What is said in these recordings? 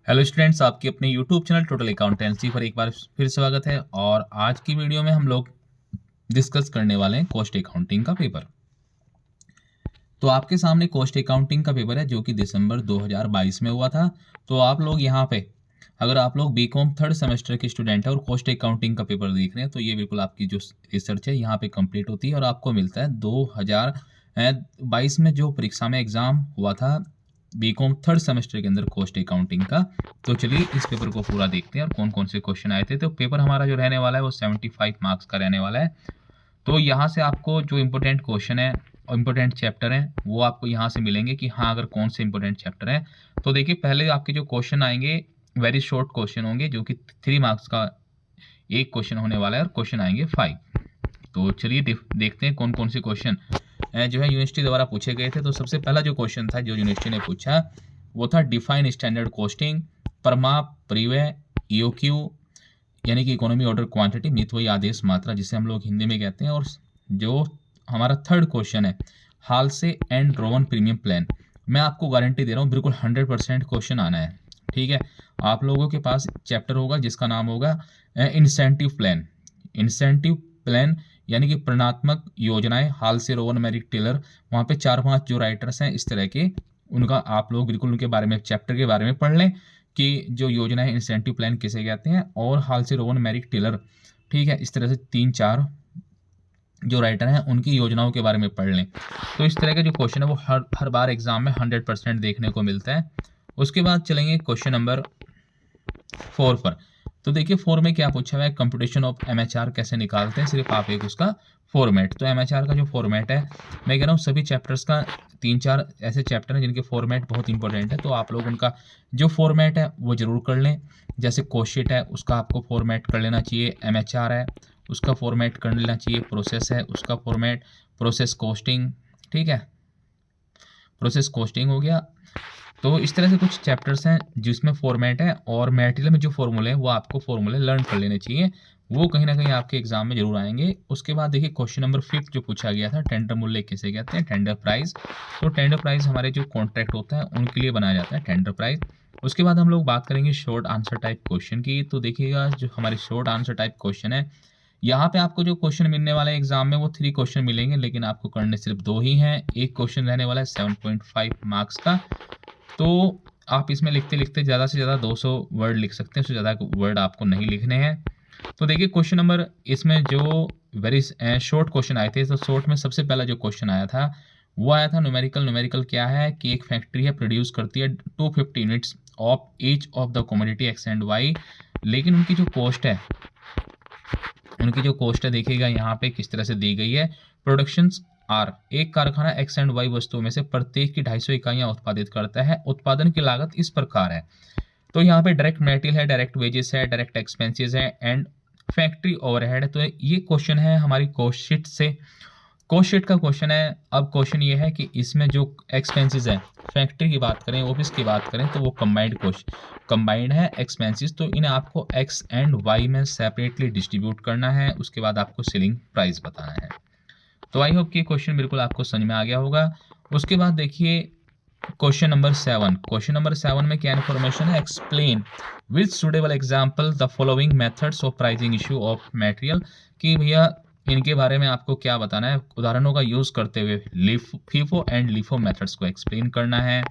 Hello students, आपके अपने YouTube channel total accountancy पर एक बार फिर स्वागत है। और आज की वीडियो में हम लोग डिस्कस करने वाले हैं कॉस्ट अकाउंटिंग का पेपर। तो आपके सामने कॉस्ट अकाउंटिंग का पेपर है जो कि दिसंबर 2022 में हुआ था। तो आप लोग यहाँ पे अगर आप लोग बीकॉम थर्ड सेमेस्टर के स्टूडेंट हैं और कॉस्ट अकाउंटिंग का पेपर देख रहे हैं तो ये बिल्कुल आपकी जो रिसर्च है यहाँ पे कंप्लीट होती है और आपको मिलता है 2022 में जो परीक्षा में एग्जाम हुआ था बीकॉम थर्ड सेमेस्टर के अंदर कॉस्ट अकाउंटिंग का। तो चलिए इस पेपर को पूरा देखते हैं और कौन कौन से क्वेश्चन आए थे। तो पेपर हमारा जो रहने वाला है वो 75 मार्क्स का रहने वाला है। तो यहाँ से आपको जो इम्पोर्टेंट क्वेश्चन है और इम्पोर्टेंट चैप्टर हैं वो आपको यहाँ से मिलेंगे कि हाँ अगर कौन से इम्पोर्टेंट चैप्टर हैं। तो देखिए पहले आपके जो क्वेश्चन आएंगे वेरी शॉर्ट क्वेश्चन होंगे जो कि 3 मार्क्स का एक क्वेश्चन होने वाला है और क्वेश्चन आएंगे 5। तो चलिए देखते हैं कौन कौन से क्वेश्चन जो है यूनिवर्सिटी द्वारा पूछे गए थे। तो सबसे पहला जो क्वेश्चन था जो यूनिवर्सिटी ने पूछा वो था डिफाइन स्टैंडर्ड कॉस्टिंग, परमाप, परिव्यय, ईओक्यू यानी कि इकोनॉमी ऑर्डर क्वांटिटी, मितव्ययी आदेश मात्रा जिसे हम लोग हिंदी में कहते हैं। और जो हमारा थर्ड क्वेश्चन है हाल से एंड रोवन प्रीमियम प्लान। मैं आपको गारंटी दे रहा हूँ बिल्कुल 100% क्वेश्चन आना है। ठीक है, आप लोगों के पास चैप्टर होगा जिसका नाम होगा इंसेंटिव प्लान। इंसेंटिव प्लान यानी कि प्रणनात्मक योजनाएं, हाल से, रोवन, मैरिक, टेलर, वहाँ पे 4-5 जो राइटर्स हैं इस तरह के, उनका आप लोग बिल्कुल उनके बारे में चैप्टर के बारे में पढ़ लें कि जो योजना है इंसेंटिव प्लान किसे कहते हैं। और हाल से, रोवन, मैरिक, टेलर, ठीक है, इस तरह से 3-4 जो राइटर हैं उनकी योजनाओं के बारे में पढ़ लें। तो इस तरह का जो क्वेश्चन है वो हर बार एग्जाम में 100% देखने को मिलता है। उसके बाद चलेंगे क्वेश्चन नंबर 4 पर। तो देखिए 4 में क्या पूछा हुआ है, कंप्यूटेशन ऑफ एमएचआर कैसे निकालते हैं, सिर्फ आप एक उसका फॉर्मेट। तो एमएचआर का जो फॉर्मेट है, मैं कह रहा हूँ सभी चैप्टर्स का 3-4 ऐसे चैप्टर हैं जिनके फॉर्मेट बहुत इंपॉर्टेंट है। तो आप लोग उनका जो फॉर्मेट है वो जरूर कर लें। जैसे कोशीट है उसका आपको फॉर्मेट कर लेना चाहिए, एमएचआर है उसका फॉर्मेट कर लेना चाहिए, प्रोसेस है उसका फॉर्मेट, प्रोसेस कॉस्टिंग, ठीक है, प्रोसेस कॉस्टिंग हो गया। तो इस तरह से कुछ चैप्टर्स हैं जिसमें फॉर्मेट है और मटेरियल में जो फॉर्मूले हैं वो आपको फॉर्मूले लर्न कर लेने चाहिए, वो कहीं ना कहीं आपके एग्जाम में जरूर आएंगे। उसके बाद देखिए क्वेश्चन नंबर 5 जो पूछा गया था, टेंडर मूल्य किसे कहते हैं, टेंडर प्राइस। तो टेंडर प्राइस हमारे जो कॉन्ट्रैक्ट होता है उनके लिए बनाया जाता है टेंडर प्राइस। उसके बाद हम लोग बात करेंगे शॉर्ट आंसर टाइप क्वेश्चन की। तो देखिएगा जो हमारे शॉर्ट आंसर टाइप क्वेश्चन है, यहाँ पे आपको जो क्वेश्चन मिलने वाले एग्जाम में वो 3 क्वेश्चन मिलेंगे, लेकिन आपको करने सिर्फ 2 ही हैं। एक क्वेश्चन रहने वाला है 7.5 मार्क्स का। तो आप इसमें लिखते लिखते ज़्यादा से ज़्यादा 200 वर्ड लिख सकते हैं, उससे ज़्यादा वर्ड आपको नहीं लिखने हैं। तो देखिए क्वेश्चन नंबर इसमें जो वेरी शॉर्ट क्वेश्चन आए थे, तो शॉर्ट में सबसे पहला जो क्वेश्चन आया था वो आया था न्यूमेरिकल। न्यूमेरिकल क्या है कि एक फैक्ट्री है, प्रोड्यूस करती है 250 units of each of the commodity X and Y, लेकिन उनकी जो कॉस्ट है देखिएगा यहाँ पे किस तरह से दी गई है। प्रोडक्शंस आर, एक कारखाना एक्स एंड वाई वस्तुओं में से प्रत्येक की 250 इकाइयाँ उत्पादित करता है। उत्पादन की लागत इस प्रकार है। तो यहाँ पे डायरेक्ट मटेरियल है, डायरेक्ट वेजेस है, डायरेक्ट एक्सपेंसेस है एंड फैक्ट्री ओवरहेड है। तो ये क्वेश्चन है हमारी कॉस्ट शीट से, कॉस्ट शीट का क्वेश्चन है। अब क्वेश्चन ये है कि इसमें जो एक्सपेंसेस है, फैक्ट्री की बात करें, ऑफिस की बात करें, तो वो कंबाइंड है एक्सपेंसेस। तो इन्हें आपको एक्स एंड वाई में सेपरेटली डिस्ट्रीब्यूट करना है। उसके बाद आपको सेलिंग प्राइस बताना है। तो आई होप कि क्वेश्चन बिल्कुल आपको समझ में आ गया होगा। उसके बाद देखिए क्वेश्चन नंबर 7। क्वेश्चन नंबर 7 में क्या इन्फॉर्मेशन है, explain with suitable example the following methods of pricing issue of material. कि भैया इनके बारे में आपको क्या बताना है, उदाहरणों का यूज करते हुए फीफो एंड लिफो मेथड्स को एक्सप्लेन करना है।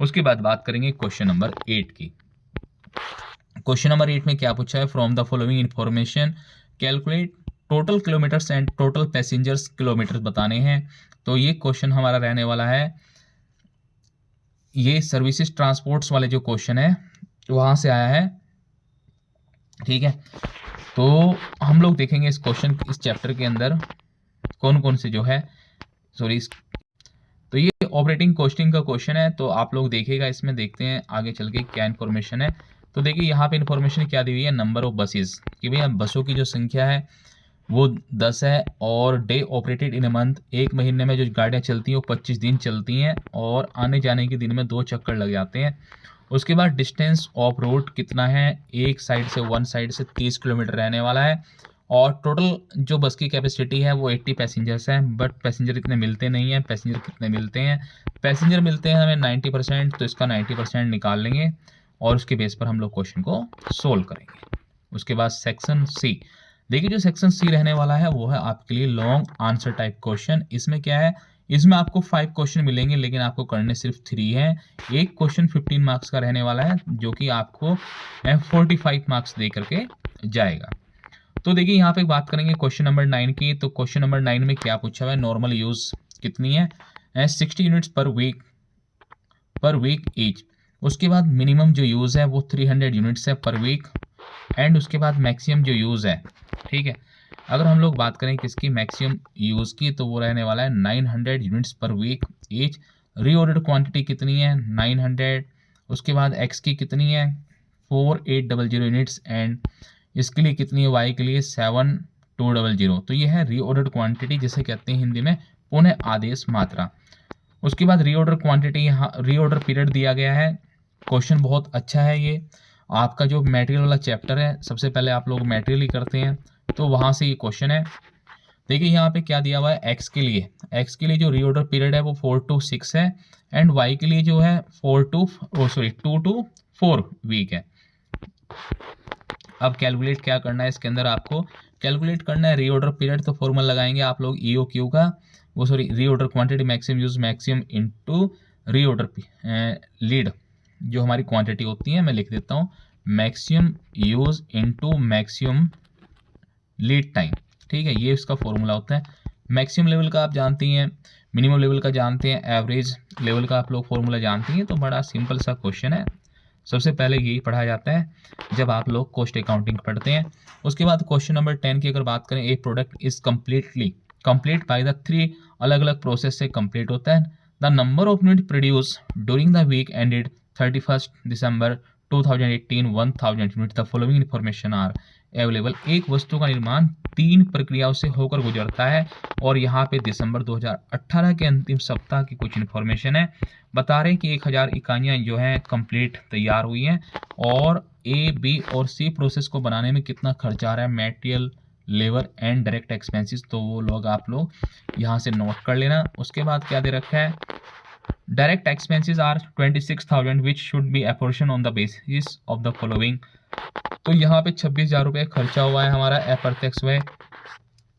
उसके बाद बात करेंगे क्वेश्चन नंबर 8 की। क्वेश्चन नंबर 8 में क्या पूछा है, from the following information calculate total kilometres and total passengers kilometres बताने हैं। तो ये क्वेश्चन हमारा रहने वाला है, ये सर्विसेज ट्रांसपोर्ट्स वाले जो क्वेश्चन है वहां से आया है, ठीक है। तो हम लोग देखेंगे इस क्वेश्चन, इस चैप्टर के अंदर कौन कौन से जो है तो ये ऑपरेटिंग कॉस्टिंग का क्वेश्चन है। तो आप लोग देखिएगा, इसमें देखते हैं आगे चल के क्या इन्फॉर्मेशन है। तो देखिए यहाँ पे इन्फॉर्मेशन क्या दी हुई है, नंबर ऑफ बसेस, कि भैया बसों की जो संख्या है वो 10 है और day operated in a month, एक महीने में जो गाड़ियाँ चलती हैं वो 25 दिन चलती हैं और आने जाने के दिन में 2 चक्कर लग जाते हैं। उसके बाद डिस्टेंस ऑफ रोड कितना है, एक साइड से 1 साइड से 30 किलोमीटर रहने वाला है। और टोटल जो बस की कैपेसिटी है वो 80 पैसेंजर्स हैं, बट पैसेंजर इतने मिलते नहीं हैं। पैसेंजर कितने मिलते हैं, पैसेंजर मिलते हैं हमें 90%, तो इसका 90% निकाल लेंगे। और उसके बेस पर हम लोग क्वेश्चन को सोल्व करेंगे। उसके बाद सेक्शन सी, देखिए जो सेक्शन सी रहने वाला है वो है आपके लिए लॉन्ग आंसर टाइप क्वेश्चन। इसमें क्या है, इसमें आपको 5 क्वेश्चन मिलेंगे लेकिन आपको करने सिर्फ 3 हैं। एक क्वेश्चन 15 मार्क्स का रहने वाला है जो कि आपको 45 मार्क्स दे करके जाएगा। तो देखिए यहाँ पे बात करेंगे क्वेश्चन नंबर 9 की। तो क्वेश्चन नंबर 9 में क्या पूछा हुआ है, नॉर्मल यूज कितनी है, 60 यूनिट्स पर वीक ईच। उसके बाद मिनिमम जो यूज है वो 300 यूनिट्स है पर वीक, एंड उसके बाद मैक्सिमम जो यूज है, ठीक है, अगर हम लोग बात करें किसकी मैक्सिमम यूज की, तो वो रहने वाला है 900 यूनिट्स पर वीक ईच। रीऑर्डर्ड क्वांटिटी कितनी है, 900। उसके बाद एक्स की कितनी है, 4800 यूनिट्स, एंड इसके लिए कितनी है, वाई के लिए 7200। तो ये है रीऑर्डर्ड क्वांटिटी, जिसे कहते हैं हिंदी में पुनः आदेश मात्रा। उसके बाद रीऑर्डर क्वांटिटी, यहाँ रीऑर्डर पीरियड दिया गया है। क्वेश्चन बहुत अच्छा है ये। आपका जो मटेरियल वाला चैप्टर है, सबसे पहले आप लोग मटेरियल ही करते हैं, तो वहाँ से ये क्वेश्चन है। देखिए यहाँ पे क्या दिया हुआ है, एक्स के लिए जो रीऑर्डर पीरियड है वो 4 to 6 है, एंड वाई के लिए जो है 2 to 4 वीक है। अब कैलकुलेट क्या करना है, इसके अंदर आपको कैलकुलेट करना है रीऑर्डर पीरियड। तो फॉर्मूला लगाएंगे आप लोग EOQ का, reorder quantity maximum use maximum into reorder lead, जो हमारी क्वांटिटी होती है, मैं लिख देता हूँ, maximum use into maximum lead time. ठीक है, ये इसका फॉर्मूला होता है। मैक्सिमम लेवल का आप जानती हैं, मिनिमम लेवल का जानते हैं, एवरेज लेवल का आप लोग फॉर्मूला जानती हैं। तो बड़ा सिंपल सा क्वेश्चन है, सबसे पहले यही पढ़ा जाता है जब आप लोग कॉस्ट अकाउंटिंग पढ़ते हैं। उसके बाद क्वेश्चन नंबर 10 की अगर बात करें, a product is complete by the 3, अलग अलग प्रोसेस से कंप्लीट होता है। The number of unit produce during the week ended 31 December 2018 1000 unit. The following information are available. एक वस्तु का निर्माण 3 प्रक्रियाओं से होकर गुजरता है, और यहाँ पे दिसंबर 2018 के अंतिम सप्ताह की कुछ इन्फॉर्मेशन है। बता रहे हैं कि 1000 इकाइयाँ जो हैं कंप्लीट तैयार हुई हैं, और ए, बी और सी प्रोसेस को बनाने में कितना खर्चा आ रहा है, material, labour and direct expenses. तो वो लोग आप लोग यहाँ से नोट कर लेना। उसके बाद क्या दे रखा है, direct expenses are 26,000 which should be apportion on the basis of the following. तो यहाँ पे 26,000 रुपये खर्चा हुआ है हमारा अप्रत्यक्ष व्यय,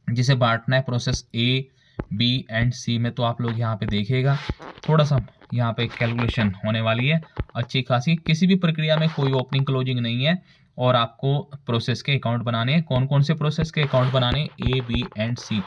जिसे बांटना है प्रोसेस ए, बी एंड सी में। तो आप लोग यहाँ पे देखिएगा, थोड़ा सा यहाँ पे कैलकुलेशन होने वाली है अच्छी खासी। किसी भी प्रक्रिया में कोई ओपनिंग क्लोजिंग नहीं है, और आपको प्रोसेस के अकाउंट बनाने हैं। कौन कौन से प्रोसेस के अकाउंट बनाने हैं, ए, बी एंड सी,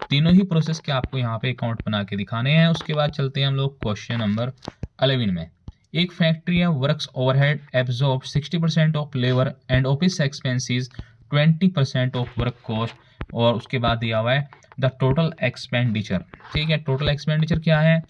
तीनों ही प्रोसेस के आपको यहाँ पे अकाउंट बना के दिखाने हैं। उसके बाद चलते हैं हम लोग क्वेश्चन नंबर 11 में। एक फैक्ट्री या works overhead absorb 60% of labour and office expenses 20% of work cost. और उसके बाद दिया हुआ है द टोटल एक्सपेंडिचर। ठीक है, टोटल एक्सपेंडिचर क्या है,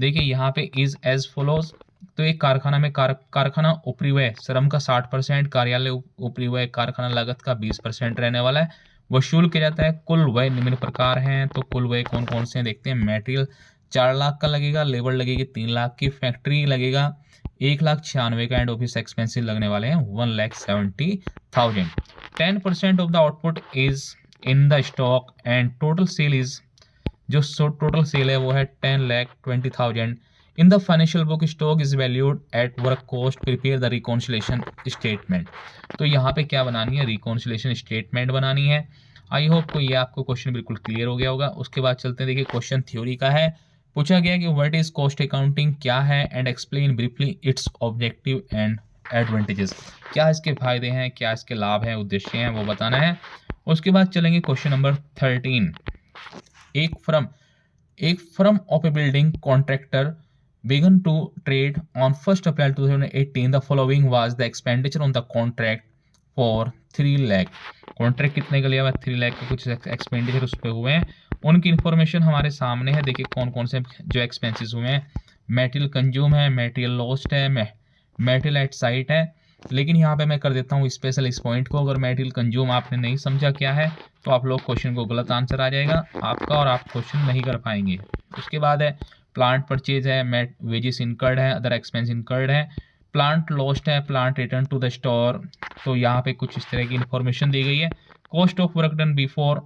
देखिए यहाँ पे इज एज फॉलोज। तो एक कारखाना में कारखाना उपरी व्यय श्रम का 60%, कार्यालय उपरी व्यय कारखाना लागत का 20% रहने वाला है। वसूल किया जाता है। कुल व्यय निम्न प्रकार हैं। तो कुल व्यय कौन कौन से देखते हैं, मेटेरियल 4 लाख का लगेगा, लेबर लगेगी 3 लाख की, फैक्ट्री लगेगा 1,96,000 का, एंड ऑफिस एक्सपेंसिव लगने वाले हैं 1,70,000। 10% of the output is in the stock and total sale is, जो टोटल सेल है वो है 10,20,000। In the financial book stock is valued at work cost, prepare the reconciliation statement. तो यहाँ पे क्या बनानी है, रिकॉन्सिलेशन स्टेटमेंट बनानी है। आई होप को ये आपको क्वेश्चन बिल्कुल क्लियर हो गया होगा। उसके बाद चलते हैं, देखिए क्वेश्चन थ्योरी का है। पूछा गया कि व्हाट इज कॉस्ट अकाउंटिंग, क्या है, and explain briefly it's objective and advantages. क्या इसके फायदे हैं, क्या इसके लाभ हैं, उद्देश्य हैं, वो बताना है। उसके बाद चलेंगे क्वेश्चन नंबर 13। एक firm of A building contractor began to trade on 1st April 2018. The following was the expenditure on the contract for 3 lakh. Contract कितने का लिया हुआ है, 3 लाख का कुछ एक्सपेंडिचर उस पर हुए हैं। उनकी इन्फॉर्मेशन हमारे सामने है। देखिए कौन कौन से जो एक्सपेंसेस हुए हैं, मेटेरियल कंज्यूम है, मेटेरियल लॉस्ट है, मेटेरियल एट साइट है। लेकिन यहाँ पे मैं कर देता हूँ स्पेशल इस पॉइंट को, अगर मेटेरियल कंज्यूम आपने नहीं समझा क्या है तो आप लोग क्वेश्चन को गलत आंसर आ जाएगा आपका, और आप क्वेश्चन नहीं कर पाएंगे। उसके बाद है प्लांट परचेज है, वेजेस इनकर्ड है, अदर एक्सपेंस इनकर्ड है, प्लांट लॉस्ट है, plant return to the store. तो यहाँ पे कुछ इस तरह की इन्फॉर्मेशन दी गई है। Cost of work done before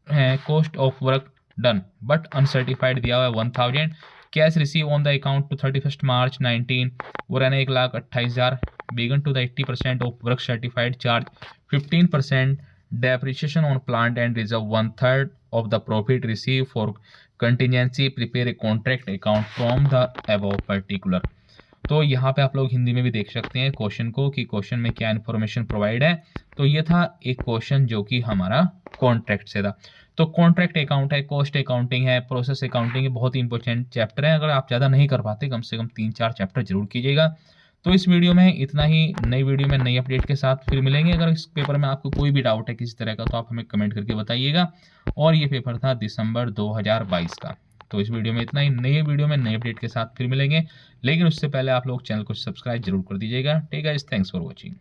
है, cost of work done but uncertified दिया हुआ है 1000। Cash receive on the account to 31 March 19, वो रहना 1,28,000। Began to the 80% of work certified charge 15% depreciation on plant and reserve 1/3 of the profit received for contingency, prepare a contract account from the above particular। तो यहाँ पे आप लोग हिंदी में भी देख सकते हैं क्वेश्चन को कि क्वेश्चन में क्या इन्फॉर्मेशन प्रोवाइड है। तो ये था एक क्वेश्चन जो कि हमारा कॉन्ट्रैक्ट से था। तो कॉन्ट्रैक्ट अकाउंट है, कॉस्ट अकाउंटिंग है, प्रोसेस अकाउंटिंग है, बहुत ही इंपॉर्टेंट चैप्टर है। अगर आप ज़्यादा नहीं कर पाते कम से कम 3-4 चैप्टर जरूर कीजिएगा। तो इस वीडियो में इतना ही। नई वीडियो में नई अपडेट के साथ फिर मिलेंगे। अगर इस पेपर में आपको कोई भी डाउट है किसी तरह का तो आप हमें कमेंट करके बताइएगा। और ये पेपर था दिसंबर 2022 का। तो इस वीडियो में इतना ही। नई वीडियो में नई अपडेट के साथ फिर मिलेंगे, लेकिन उससे पहले आप लोग चैनल को सब्सक्राइब जरूर कर दीजिएगा। Tech guys, thanks for watching.